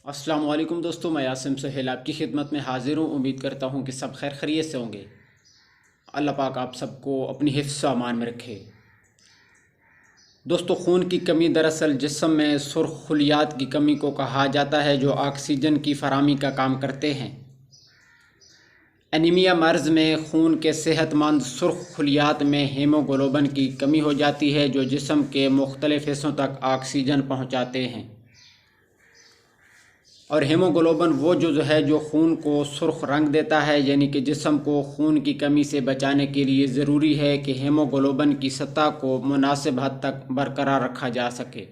السلام علیکم دوستو، میں یاسم سہیل آپ کی خدمت میں حاضر ہوں۔ امید کرتا ہوں کہ سب خیر خیریت سے ہوں گے۔ اللہ پاک آپ سب کو اپنی حفظ و امان میں رکھے۔ دوستو، خون کی کمی دراصل جسم میں سرخ خلیات کی کمی کو کہا جاتا ہے جو آکسیجن کی فراہمی کا کام کرتے ہیں۔ انیمیا مرض میں خون کے صحت مند سرخ خلیات میں ہیموگلوبن کی کمی ہو جاتی ہے جو جسم کے مختلف حصوں تک آکسیجن پہنچاتے ہیں، اور ہیموگلوبن وہ جزو ہے جو خون کو سرخ رنگ دیتا ہے، یعنی کہ جسم کو خون کی کمی سے بچانے کے لیے ضروری ہے کہ ہیموگلوبن کی سطح کو مناسب حد تک برقرار رکھا جا سکے۔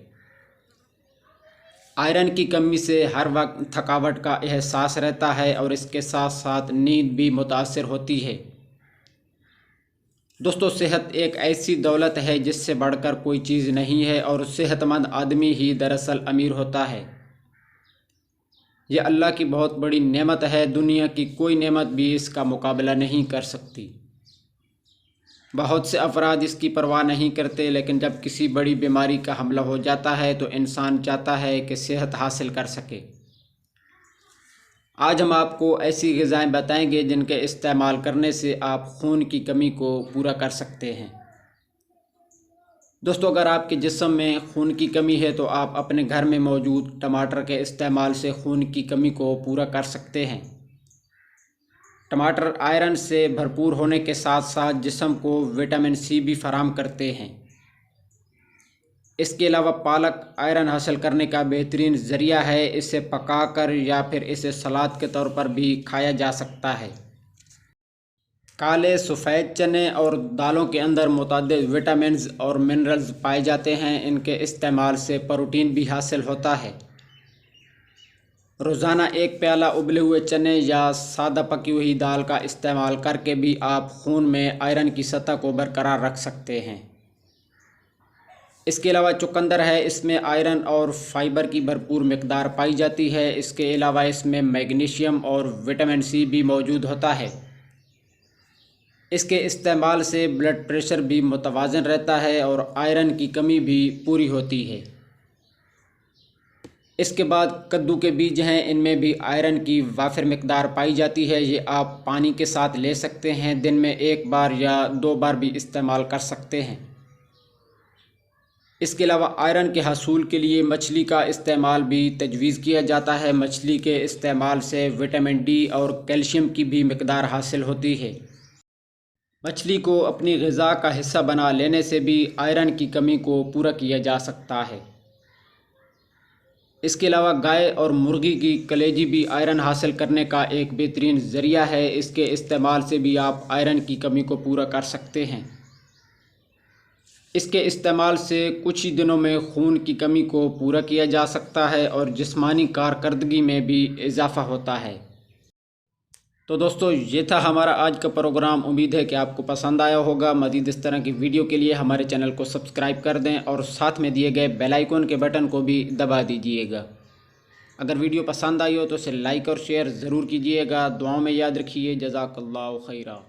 آئرن کی کمی سے ہر وقت تھکاوٹ کا احساس رہتا ہے اور اس کے ساتھ ساتھ نیند بھی متاثر ہوتی ہے۔ دوستو، صحت ایک ایسی دولت ہے جس سے بڑھ کر کوئی چیز نہیں ہے، اور صحت مند آدمی ہی دراصل امیر ہوتا ہے۔ یہ اللہ کی بہت بڑی نعمت ہے، دنیا کی کوئی نعمت بھی اس کا مقابلہ نہیں کر سکتی۔ بہت سے افراد اس کی پرواہ نہیں کرتے، لیکن جب کسی بڑی بیماری کا حملہ ہو جاتا ہے تو انسان چاہتا ہے کہ صحت حاصل کر سکے۔ آج ہم آپ کو ایسی غذائیں بتائیں گے جن کے استعمال کرنے سے آپ خون کی کمی کو پورا کر سکتے ہیں۔ دوستو، اگر آپ کے جسم میں خون کی کمی ہے تو آپ اپنے گھر میں موجود ٹماٹر کے استعمال سے خون کی کمی کو پورا کر سکتے ہیں۔ ٹماٹر آئرن سے بھرپور ہونے کے ساتھ ساتھ جسم کو وٹامن سی بھی فراہم کرتے ہیں۔ اس کے علاوہ پالک آئرن حاصل کرنے کا بہترین ذریعہ ہے۔ اسے پکا کر یا پھر اسے سلاد کے طور پر بھی کھایا جا سکتا ہے۔ کالے سفید چنے اور دالوں کے اندر متعدد وٹامنز اور منرلز پائے جاتے ہیں۔ ان کے استعمال سے پروٹین بھی حاصل ہوتا ہے۔ روزانہ ایک پیالہ ابلے ہوئے چنے یا سادہ پکی ہوئی دال کا استعمال کر کے بھی آپ خون میں آئرن کی سطح کو برقرار رکھ سکتے ہیں۔ اس کے علاوہ چقندر ہے، اس میں آئرن اور فائبر کی بھرپور مقدار پائی جاتی ہے۔ اس کے علاوہ اس میں میگنیشیم اور وٹامن سی بھی موجود ہوتا ہے۔ اس کے استعمال سے بلڈ پریشر بھی متوازن رہتا ہے اور آئرن کی کمی بھی پوری ہوتی ہے۔ اس کے بعد کدو کے بیج ہیں، ان میں بھی آئرن کی وافر مقدار پائی جاتی ہے۔ یہ آپ پانی کے ساتھ لے سکتے ہیں، دن میں 1 بار یا 2 بار بھی استعمال کر سکتے ہیں۔ اس کے علاوہ آئرن کے حصول کے لیے مچھلی کا استعمال بھی تجویز کیا جاتا ہے۔ مچھلی کے استعمال سے وٹامن ڈی اور کیلشیم کی بھی مقدار حاصل ہوتی ہے۔ مچھلی کو اپنی غذا کا حصہ بنا لینے سے بھی آئرن کی کمی کو پورا کیا جا سکتا ہے۔ اس کے علاوہ گائے اور مرغی کی کلیجی بھی آئرن حاصل کرنے کا ایک بہترین ذریعہ ہے۔ اس کے استعمال سے بھی آپ آئرن کی کمی کو پورا کر سکتے ہیں۔ اس کے استعمال سے کچھ ہی دنوں میں خون کی کمی کو پورا کیا جا سکتا ہے اور جسمانی کارکردگی میں بھی اضافہ ہوتا ہے۔ تو دوستو، یہ تھا ہمارا آج کا پروگرام۔ امید ہے کہ آپ کو پسند آیا ہوگا۔ مزید اس طرح کی ویڈیو کے لیے ہمارے چینل کو سبسکرائب کر دیں اور ساتھ میں دیے گئے بیل آئیکن کے بٹن کو بھی دبا دیجئے گا۔ اگر ویڈیو پسند آئی ہو تو اسے لائک اور شیئر ضرور کیجئے گا۔ دعاؤں میں یاد رکھیے۔ جزاک اللہ خیرہ۔